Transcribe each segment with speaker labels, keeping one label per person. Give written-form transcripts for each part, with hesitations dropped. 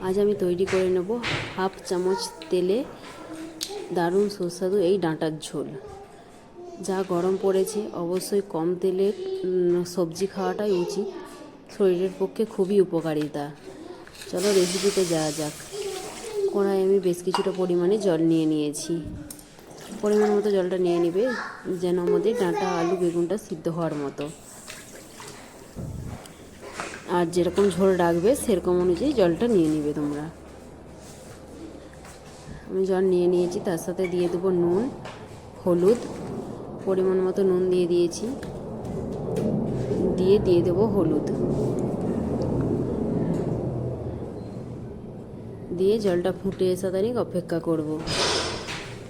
Speaker 1: আজ আমি তৈরি করে নেব হাফ চামচ তেলে দারুণ সুস্বাদু এই ডাঁটার ঝোল। যা গরম পড়েছে, অবশ্যই কম তেলে সবজি খাওয়াটাই উচিত, শরীরের পক্ষে খুবই উপকারিতা। চলো রেসিপিতে যাওয়া যাক। কড়াই আমি বেশ কিছুটা পরিমাণে জল নিয়ে নিয়েছি। পরিমাণ মতো জলটা নিয়ে নেবে, যেন আমাদের ডাঁটা আলু বেগুনটা সিদ্ধ হওয়ার মতো। আর যেরকম ঝোল রাখবে সেরকম অনুযায়ী জলটা নিয়ে নেবে তোমরা। আমি জল নিয়ে নিয়েছি, তার সাথে দিয়ে দেবো নুন, হলুদ, পরিমাণ মতো নুন দিয়ে দিয়েছি, দিয়ে দেবো হলুদ, দিয়ে জলটা ফুটে এসে তারিখ অপেক্ষা করব।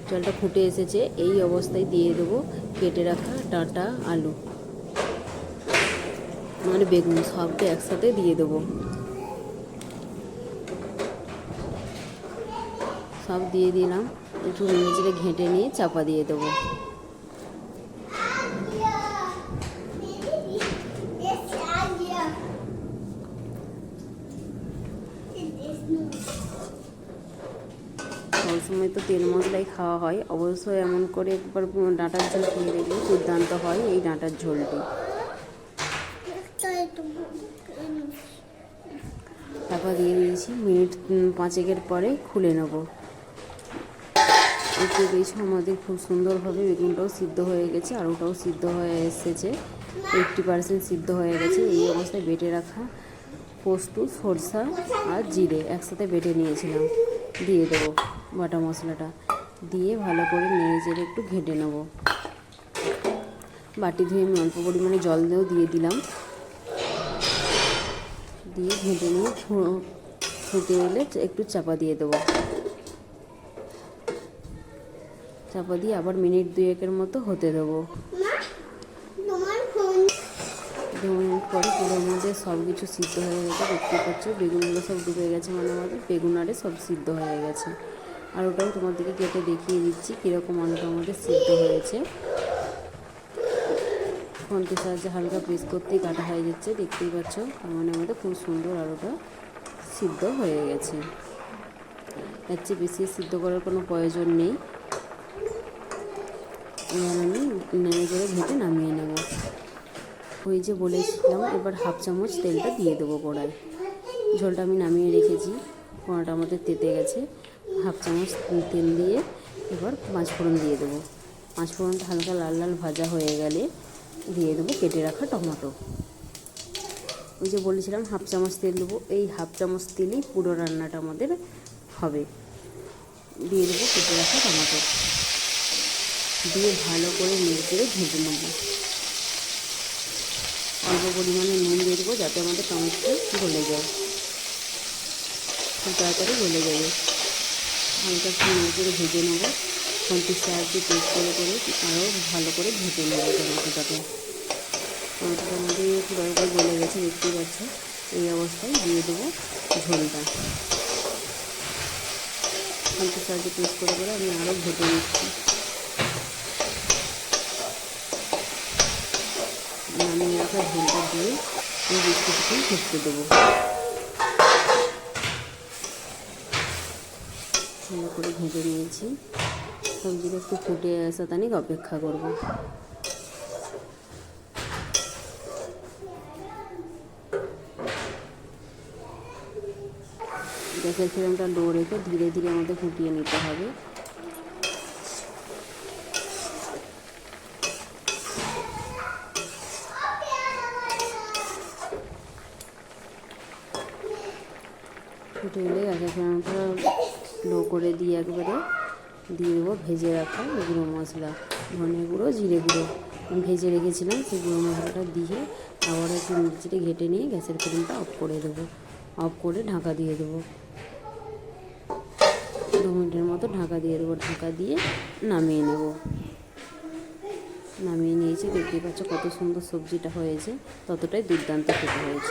Speaker 1: জলটা ফুটে এসেছে, এই অবস্থায় দিয়ে দেবো কেটে রাখা ডাঁটা আলু মানে বেগুন, সবটা একসাথে দিয়ে দেবো। সব দিয়ে দিলাম, একটু নেড়ে ঘেঁটে নিয়ে চাপা দিয়ে দেবো। সব সময় তো তেল মশলাই খাওয়া হয়, অবশ্যই এমন করে একবার ডাঁটার ঝোল খেয়ে দেখলে দুর্দান্ত হয় এই ডাঁটার ঝোলটি। চাপা দিয়ে দিয়েছি, মিনিট 5 পরে খুলে নেব। একটু বেশি আমাদের খুব সুন্দরভাবে বেগুনটাও সিদ্ধ হয়ে গেছে, আলুটাও সিদ্ধ হয়ে এসেছে, 80% সিদ্ধ হয়ে গেছে। এই অবস্থায় বেটে রাখা পোস্ত, সরষা আর জিরে একসাথে বেটে নিয়েছিলাম, দিয়ে দেবো বাটা মশলাটা, দিয়ে ভালো করে নেড়ে একটু ঘেঁটে নেব। বাটি ধুয়ে আমি অল্প পরিমাণে জল দিয়ে দিলাম, দিয়ে ঘেঁটে নিয়ে ফুটে এলে একটু চাপা দিয়ে দেবো। চাপা দিয়ে আবার মিনিট 2 মতো হতে দেবো। 2 মিনিট পরে পুরোর মধ্যে সব কিছু সিদ্ধ হয়ে গেছে, দেখতে পাচ্ছ বেগুনগুলো সব ডুবে গেছে, মানে আমাদের বেগুন আরে সব সিদ্ধ হয়ে গেছে। আর ওটাও তোমাদেরকে কেটে দেখিয়ে দিচ্ছি কীরকম আলুটা আমাদের সিদ্ধ হয়েছে। ফোনকে সাহায্যে হালকা প্রেস করতেই কাটা হয়ে যাচ্ছে, দেখতেই পাচ্ছ। মানে আমাদের খুব সুন্দর আলুটা সিদ্ধ হয়ে গেছে। এর চেয়ে বেশি সিদ্ধ করার কোনো প্রয়োজন নেই। এবার আমি নেড়ে ঘেঁটে নামিয়ে নেব। ওই যে বলেছিলাম, এবার হাফ চামচ তেলটা দিয়ে দেবো কড়াই। ঝোলটা আমি নামিয়ে রেখেছি, কড়াটা আমাদের তেতে গেছে। হাফ চামচ তেল দিয়ে এবার পাঁচফোড়ন দিয়ে দেবো। পাঁচফোড়নটা হালকা লাল লাল ভাজা হয়ে গেলে দিয়ে দেবো কেটে রাখা টমেটো। ওই যে বলেছিলাম হাফ চামচ তেল দেবো, এই হাফ চামচ তেলেই পুরো রান্নাটা আমাদের হবে। দিয়ে দেবো কেটে রাখা টমেটো, দিয়ে ভালো করে নেড়ে ভেজে নেব। অল্প পরিমাণে নুন দিয়ে দেবো, যাতে আমাদের টমেটোটা গলে যায়, খুব তাড়াতাড়ি গলে যাবে। হালকা একটু নেড়ে ভেজে নেবো। খন্তির সাহায্যে পেস্ট করে আরও ভালো করে ভেজে নেবো টমেটোটাকে। টমেটোটা আমাদের খুব ভালো করে গলে গেছে, দেখতেই পাচ্ছ। এই অবস্থায় দিয়ে দেবো ঝোলটা। খন্তির সাহায্যে পেস্ট করে আমি আরও ভেজে নিচ্ছি। নামিয়ে রাখা ঝোলটা দিয়ে আমি বেশ কিছুক্ষণ ফুটতে দেবো। ভালো করে ভেজে নিয়েছি, সবজিটা একটু ফুটে আসা তানিক অপেক্ষা করব। গ্যাসের ফ্লেমটা লো রেখে ধীরে ধীরে আমাদের ফুটিয়ে নিতে হবে। ফুটে এলে গ্যাসের ফ্লেমটা লো করে দিয়ে একবারে দিয়ে দেবো ভেজে রাখা গুঁড়ো মশলা, ধনে গুঁড়ো, জিরে গুঁড়ো ভেজে রেখেছিলাম। সেই গুঁড়ো মশলাটা দিয়ে আবার একটু মিক্সিতে ঘেঁটে নিয়ে গ্যাসের ফ্লেমটা অফ করে দেবো। অফ করে ঢাকা দিয়ে দেবো, 2 মিনিটের মতো ঢাকা দিয়ে দেবো। ঢাকা দিয়ে নামিয়ে নেব। নামিয়ে নিয়েছি, দেখতেই পাচ্ছ কত সুন্দর সবজিটা হয়েছে, ততটাই দুর্দান্ত খেতে হয়েছে।